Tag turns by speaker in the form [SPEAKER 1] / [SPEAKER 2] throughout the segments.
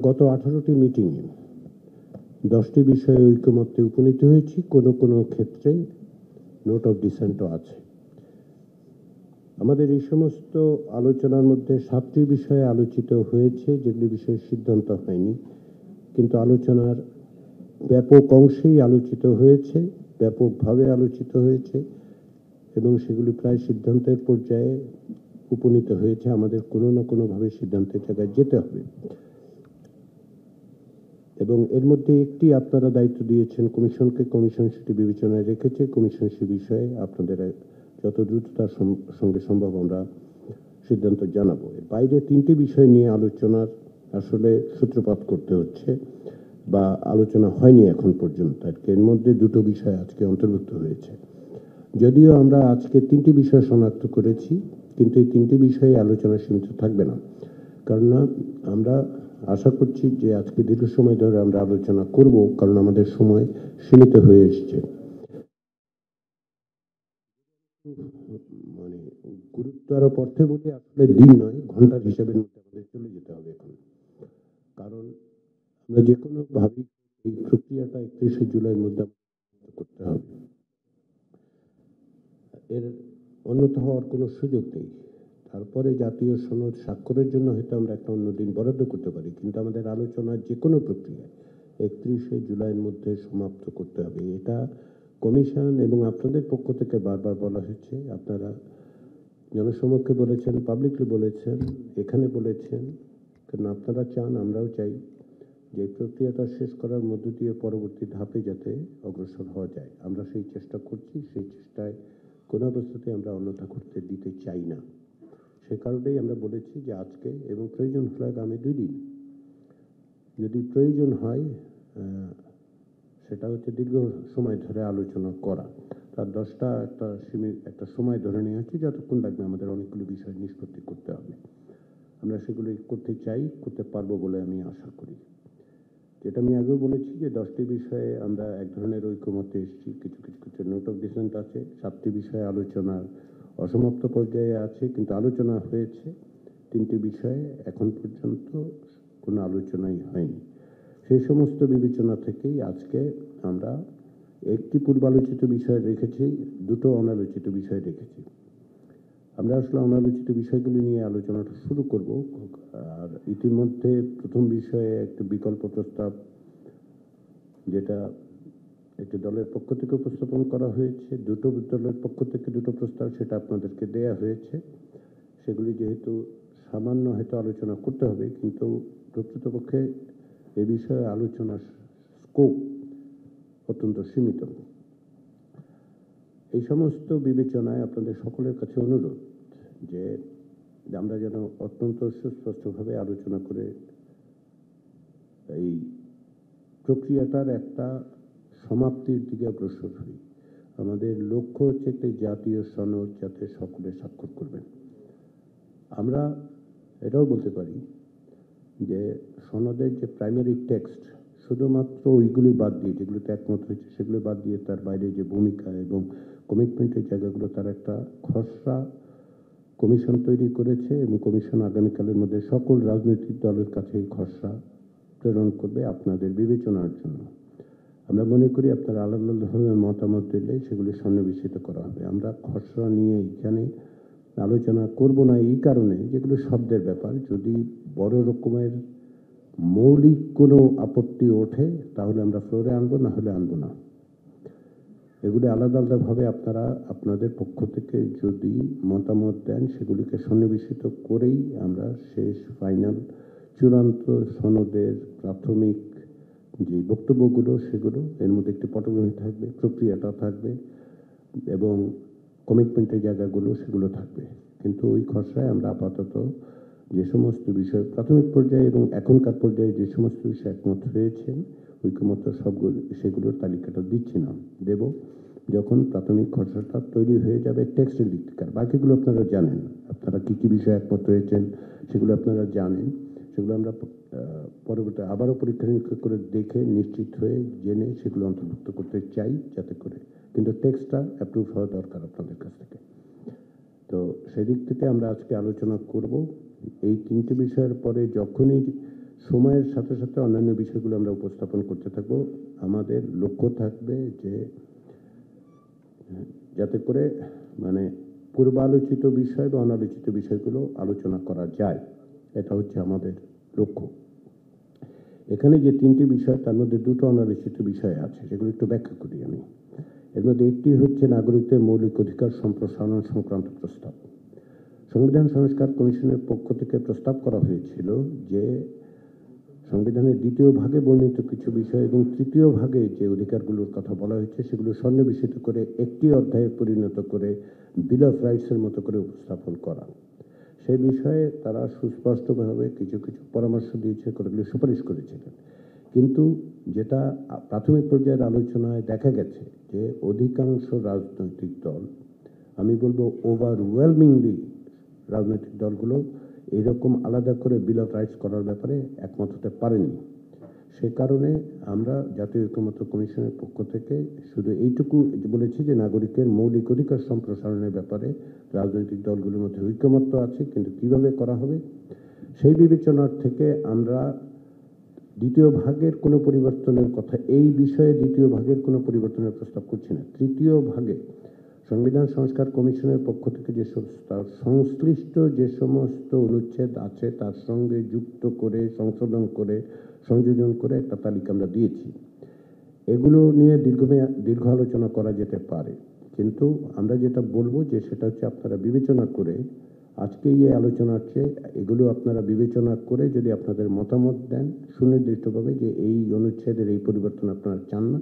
[SPEAKER 1] গত 18টি মিটিংয়ে 10টি বিষয়ে ঐকমত্যে উপনীত হয়েছি। কোনো কোনো ক্ষেত্রে নোট অফ ডিসেন্টও আছে। আমাদের এই সমস্ত আলোচনার মধ্যে 7টি বিষয়ে আলোচিত হয়েছে, যেগুলি বিষয়ে সিদ্ধান্ত হয়নি, কিন্তু আলোচনার ব্যাপক অংশেই আলোচিত হয়েছে, ব্যাপকভাবে আলোচিত হয়েছে এবং সেগুলি প্রায় সিদ্ধান্তের পর্যায়ে উপনীত হয়েছে। আমাদের কোনো না কোনোভাবে সিদ্ধান্তের জায়গায় যেতে হবে এবং এর মধ্যে একটি আপনারা দায়িত্ব দিয়েছেন কমিশনকে। কমিশন সেটি বিবেচনায় রেখেছে। কমিশন সে বিষয়ে আপনাদের যত দ্রুততার সঙ্গে সম্ভব আমরা সিদ্ধান্ত জানাবো। এর বাইরে 3টি বিষয় নিয়ে আলোচনার আসলে সূত্রপাত করতে হচ্ছে বা আলোচনা হয়নি এখন পর্যন্ত। এর মধ্যে 2টো বিষয় আজকে অন্তর্ভুক্ত হয়েছে। যদিও আমরা আজকে 3টি বিষয় শনাক্ত করেছি, কিন্তু এই 3টি বিষয়ে আলোচনা সীমিত থাকবে না। কারণ আমরা আশা করছি যে আজকে দীর্ঘ সময় ধরে আমরা আলোচনা করব, কারণ আমাদের সময় সীমিত হয়ে এসছে। মানে গুরুত্ব আরো অর্থে বলি, আসলে দিন নয়, ঘন্টার হিসাবের মধ্যে আমাদের চলে যেতে হবে এখন। কারণ আমরা যে কোনো ভাবে এই প্রক্রিয়াটা 31শে জুলাইয়ের মধ্যে করতে হবে। এর অন্যথা হওয়ার কোনো সুযোগ নেই। তারপরে জাতীয় সনদ স্বাক্ষরের জন্য হয়তো আমরা একটা অন্য দিন বরাদ্দ করতে পারি, কিন্তু আমাদের আলোচনার যে কোনো প্রক্রিয়া 31শে জুলাইয়ের মধ্যে সমাপ্ত করতে হবে। এটা কমিশন এবং আপনাদের পক্ষ থেকে বারবার বলা হয়েছে। আপনারা জনসমক্ষে বলেছেন, পাবলিকলি বলেছেন, এখানে বলেছেন, কারণ আপনারা চান, আমরাও চাই যে প্রক্রিয়াটা শেষ করার মধ্য দিয়ে পরবর্তী ধাপে যাতে অগ্রসর হওয়া যায়। আমরা সেই চেষ্টা করছি। সেই চেষ্টায় কোনো অবস্থাতে আমরা অন্যথা করতে দিতে চাই না। সে কারণেই আমরা বলেছি যে আজকে এবং প্রয়োজন হলে আগামী 2 দিন, যদি প্রয়োজন হয় সেটা হচ্ছে দীর্ঘ সময় ধরে আলোচনা করা। তার 10টা একটা সময় ধরে নেওয়া হচ্ছে, যতক্ষণ লাগবে আমাদের অনেকগুলো বিষয় নিষ্পত্তি করতে হবে। আমরা সেগুলো করতে চাই, করতে পারবো বলে আমি আশা করি। যেটা আমি আগেও বলেছি যে 10টি বিষয়ে আমরা এক ধরনের ঐকমত্যে এসেছি। কিছু কিছু ক্ষেত্রে নোট অফ ডিসেন্ট আছে। 7টি বিষয়ে আলোচনার অসমাপ্ত পর্যায়ে আছে, কিন্তু আলোচনা হয়েছে। 3টি বিষয়ে এখন পর্যন্ত কোনো আলোচনাই হয়নি। সেই সমস্ত বিবেচনা থেকেই আজকে আমরা একটি পূর্বালোচিত বিষয় রেখেছি, 2টো অনালোচিত বিষয় রেখেছি। আমরা আসলে অনালোচিত বিষয়গুলি নিয়ে আলোচনাটা শুরু করব। আর ইতিমধ্যে প্রথম বিষয়ে একটা বিকল্প প্রস্তাব, যেটা একটি দলের পক্ষ থেকে উপস্থাপন করা হয়েছে, 2টো দলের পক্ষ থেকে 2টো প্রস্তাব, সেটা আপনাদেরকে দেয়া হয়েছে। সেগুলি যেহেতু সামান্য হয়তো আলোচনা করতে হবে, কিন্তু প্রকৃতপক্ষে এ বিষয়ে আলোচনার স্কোপ অত্যন্ত সীমিত। এই সমস্ত বিবেচনায় আপনাদের সকলের কাছে অনুরোধ যে আমরা যেন অত্যন্ত সুস্পষ্টভাবে আলোচনা করে এই প্রক্রিয়াটার একটা সমাপ্তির দিকে অগ্রসর হই। আমাদের লক্ষ্য হচ্ছে একটি জাতীয় সনদ যাতে সকলে স্বাক্ষর করবেন। আমরা এটাও বলতে পারি যে সনদের যে প্রাইমারি টেক্সট, শুধুমাত্র ওইগুলি বাদ দিয়ে, যেগুলোতে একমত হয়েছে সেগুলো বাদ দিয়ে, তার বাইরে যে ভূমিকা এবং কমিটমেন্টের জায়গাগুলো, তার একটা খসড়া কমিশন তৈরি করেছে এবং কমিশন আগামীকালের মধ্যে সকল রাজনৈতিক দলের কাছে এই খসড়া প্রেরণ করবে আপনাদের বিবেচনার জন্য। আমরা মনে করি আপনারা আলাদা আলাদাভাবে মতামত দিলে সেগুলি সন্নিবেশিত করা হবে। আমরা খসড়া নিয়ে এখানে আলোচনা করব না এই কারণে, যেগুলো শব্দের ব্যাপার। যদি বড় রকমের মৌলিক কোনো আপত্তি ওঠে তাহলে আমরা ফ্লোরে আনবো, না হলে আনবো না। এগুলি আলাদা আলাদাভাবে আপনারা আপনাদের পক্ষ থেকে যদি মতামত দেন, সেগুলিকে সন্নিবেশিত করেই আমরা শেষ ফাইনাল চূড়ান্ত সনদের প্রাথমিক যে বক্তব্যগুলো, সেগুলো এর মধ্যে একটি পটভূমি থাকবে, প্রক্রিয়াটা থাকবে এবং কমিটমেন্টের জায়গাগুলো সেগুলো থাকবে। কিন্তু ওই খসড়ায় আমরা আপাতত যে সমস্ত বিষয় প্রাথমিক পর্যায়ে এবং এখনকার পর্যায়ে যে সমস্ত বিষয় একমত হয়েছেন, ঐকমত্য সবগুলো, সেগুলোর তালিকাটা দিচ্ছি না, দেব যখন প্রাথমিক খসড়াটা তৈরি হয়ে যাবে টেক্সটের দিক থেকে। বাকিগুলো আপনারা জানেন, আপনারা কি কি বিষয়ে একমত হয়েছেন সেগুলো আপনারা জানেন। সেগুলো আমরা পরবর্তী আবারও পরীক্ষা নিরীক্ষা করে দেখে নিশ্চিত হয়ে জেনে সেগুলো অন্তর্ভুক্ত করতে চাই, যাতে করে, কিন্তু টেক্সটটা অ্যাপ্রুভ হওয়া দরকার আপনাদের কাছ থেকে। তো সেদিক থেকে আমরা আজকে আলোচনা করব। এই 3টে বিষয়ের পরে যখনই সময়ের সাথে সাথে অন্যান্য বিষয়গুলো আমরা উপস্থাপন করতে থাকব। আমাদের লক্ষ্য থাকবে যে যাতে করে মানে পূর্বালোচিত বিষয় বা অনালোচিত বিষয়গুলো আলোচনা করা যায়, এটা হচ্ছে আমাদের লক্ষ্য। এখানে যে তিনটি বিষয়, তার মধ্যে দুটো অনালোচিত বিষয় আছে, সেগুলো একটু ব্যাখ্যা করি আমি। এর মধ্যে একটি হচ্ছে নাগরিকদের মৌলিক অধিকার সম্প্রসারণ সংক্রান্ত প্রস্তাব। সংবিধান সংস্কার কমিশনের পক্ষ থেকে প্রস্তাব করা হয়েছিল যে সংবিধানের দ্বিতীয় ভাগে বর্ণিত কিছু বিষয় এবং তৃতীয় ভাগে যে অধিকারগুলোর কথা বলা হয়েছে সেগুলো সন্নিবেশিত করে একটি অধ্যায়ে পরিণত করে বিল অফ রাইটসের মতো করে উপস্থাপন করা। সেই বিষয়ে তারা সুস্পষ্টভাবে কিছু কিছু পরামর্শ দিয়েছে, কতগুলো সুপারিশ করেছিলেন। কিন্তু যেটা প্রাথমিক পর্যায়ের আলোচনায় দেখা গেছে যে অধিকাংশ রাজনৈতিক দল, আমি বলবো ওভারওয়েলমিংলি রাজনৈতিক দলগুলো এরকম আলাদা করে বিল অফ রাইটস করার ব্যাপারে একমত হতে পারেনি। সে কারণে আমরা জাতীয় ঐকমত্য কমিশনের পক্ষ থেকে শুধু এইটুকু বলেছি যে নাগরিকের মৌলিক অধিকার সম্প্রসারণের ব্যাপারে রাজনৈতিক দলগুলোর মধ্যে ঐকমত্য আছে, কিন্তু কিভাবে করা হবে সেই বিবেচনার থেকে আমরা দ্বিতীয় ভাগের কোনো পরিবর্তনের কথা, এই বিষয়ে দ্বিতীয় ভাগের কোনো পরিবর্তনের প্রস্তাব করছি না। তৃতীয় ভাগে সংবিধান সংস্কার কমিশনের পক্ষ থেকে যে সংশ্লিষ্ট যে সমস্ত অনুচ্ছেদ আছে তার সঙ্গে যুক্ত করে সংশোধন করে সংযোজন করে একটা তালিকা আমরা দিয়েছি। এগুলো নিয়ে দীর্ঘ আলোচনা করা যেতে পারে, কিন্তু আমরা যেটা বলবো যে সেটা হচ্ছে আপনারা বিবেচনা করে আজকে এই আলোচনার চেয়ে এগুলো আপনারা বিবেচনা করে যদি আপনাদের মতামত দেন সুনির্দিষ্টভাবে যে এই অনুচ্ছেদের এই পরিবর্তন আপনারা চান না,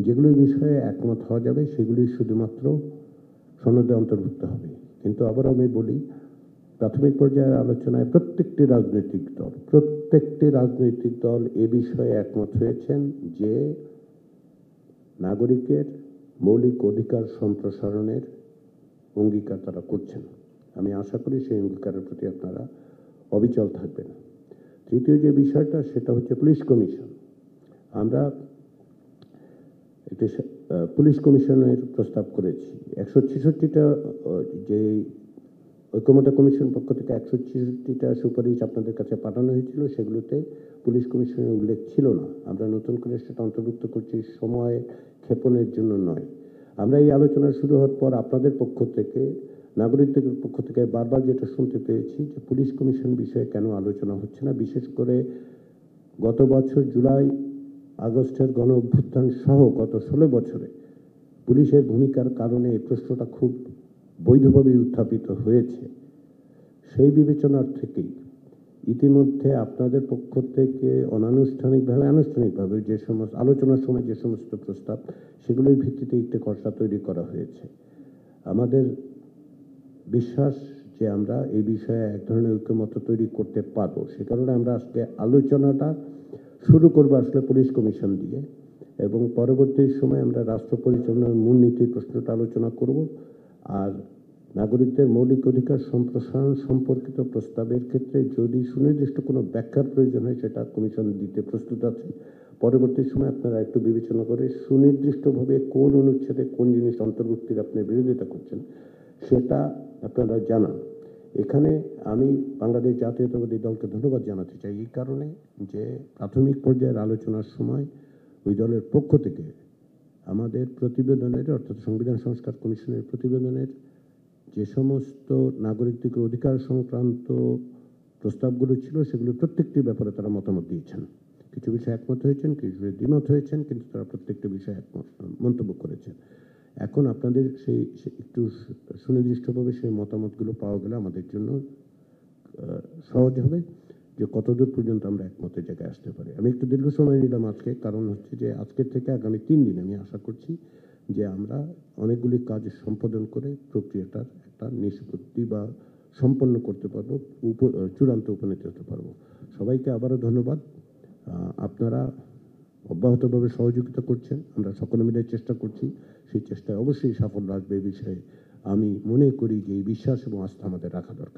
[SPEAKER 1] যেগুলো বিষয়ে একমত হওয়া যাবে সেগুলোই শুধুমাত্র সনদে অন্তর্ভুক্ত হবে। কিন্তু আবার আমি বলি, প্রাথমিক পর্যায়ের আলোচনায় প্রত্যেকটি রাজনৈতিক দল এ বিষয়ে একমত হয়েছেন যে নাগরিকের মৌলিক অধিকার সম্প্রসারণের অঙ্গীকার তারা করছেন। আমি আশা করি সেই অঙ্গীকারের প্রতি আপনারা অবিচল থাকবেন। তৃতীয় যে বিষয়টা সেটা হচ্ছে পুলিশ কমিশন। আমরা একটি পুলিশ কমিশনের প্রস্তাব করেছি। 166টা যে ঐকমত্য কমিশন পক্ষ থেকে 166টা সুপারিশ আপনাদের কাছে পাঠানো হয়েছিল, সেগুলোতে পুলিশ কমিশনের উল্লেখ ছিল না। আমরা নতুন করে সেটা অন্তর্ভুক্ত করছি, সময় ক্ষেপণের জন্য নয়। আমরা এই আলোচনা শুরু হওয়ার পর আপনাদের পক্ষ থেকে, নাগরিকদের পক্ষ থেকে বারবার যেটা শুনতে পেয়েছি যে পুলিশ কমিশন বিষয়ে কেন আলোচনা হচ্ছে না। বিশেষ করে গত বছর জুলাই আগস্টের গণ অভ্যুত্থান সহ গত 16 বছরে পুলিশের ভূমিকার কারণে এই প্রশ্নটা খুব বৈধভাবে উত্থাপিত হয়েছে। সেই বিবেচনার থেকেই ইতিমধ্যে আপনাদের পক্ষ থেকে অনানুষ্ঠানিকভাবে আনুষ্ঠানিকভাবে যে সমস্ত আলোচনার সময় যে সমস্ত প্রস্তাব, সেগুলোর ভিত্তিতে একটি খসড়া তৈরি করা হয়েছে। আমাদের বিশ্বাস যে আমরা এই বিষয়ে এক ধরনের ঐক্যমত্য তৈরি করতে পারবো। সে কারণে আমরা আজকে আলোচনাটা শুরু করবো আসলে পুলিশ কমিশন দিয়ে, এবং পরবর্তী সময় আমরা রাষ্ট্র পরিচালনার মূলনীতির প্রশ্নটা আলোচনা করব। আর নাগরিকদের মৌলিক অধিকার সম্প্রসারণ সম্পর্কিত প্রস্তাবের ক্ষেত্রে যদি সুনির্দিষ্ট কোনো ব্যাখ্যার প্রয়োজন হয় সেটা কমিশন দিতে প্রস্তুত আছে। পরবর্তী সময় আপনারা একটু বিবেচনা করে সুনির্দিষ্টভাবে কোন অনুচ্ছেদে কোন জিনিস অন্তর্ভুক্তির আপনি বিরোধিতা করছেন সেটা আপনারা জানান। এখানে আমি বাংলাদেশ জাতীয়তাবাদী দলকে ধন্যবাদ জানাতে চাই এই কারণে যে প্রাথমিক পর্যায়ের আলোচনার সময় ওই দলের পক্ষ থেকে আমাদের প্রতিবেদনের, অর্থাৎ সংবিধান সংস্কার কমিশনের প্রতিবেদনের যে সমস্ত নাগরিকদের অধিকার সংক্রান্ত প্রস্তাবগুলো ছিল সেগুলো প্রত্যেকটি ব্যাপারে তারা মতামত দিয়েছেন। কিছু বিষয়ে একমত হয়েছেন, কিছু দ্বিমত হয়েছেন, কিন্তু তারা প্রত্যেকটি বিষয়ে মন্তব্য করেছেন। এখন আপনাদের সেই একটু সুনির্দিষ্টভাবে সেই মতামতগুলো পাওয়া গেলে আমাদের জন্য সহজ হবে যে কতদূর পর্যন্ত আমরা একমতের জায়গায় আসতে পারি। আমি একটু দীর্ঘ সময় নিলাম আজকে, কারণ হচ্ছে যে আজকের থেকে আগামী 3 দিন আমি আশা করছি যে আমরা অনেকগুলি কাজ সম্পাদন করে প্রক্রিয়াটার একটা নিষ্পত্তি বা সম্পন্ন করতে পারবো, চূড়ান্ত উপনীত হতে পারবো। সবাইকে আবারও ধন্যবাদ। আপনারা অব্যাহতভাবে সহযোগিতা করছেন, আমরা সকলে মিলে চেষ্টা করছি। সেই চেষ্টায় অবশ্যই সাফল্য আসবে এই বিষয়ে আমি মনে করি যে এই বিশ্বাস এবং আস্থা আমাদের রাখা দরকার।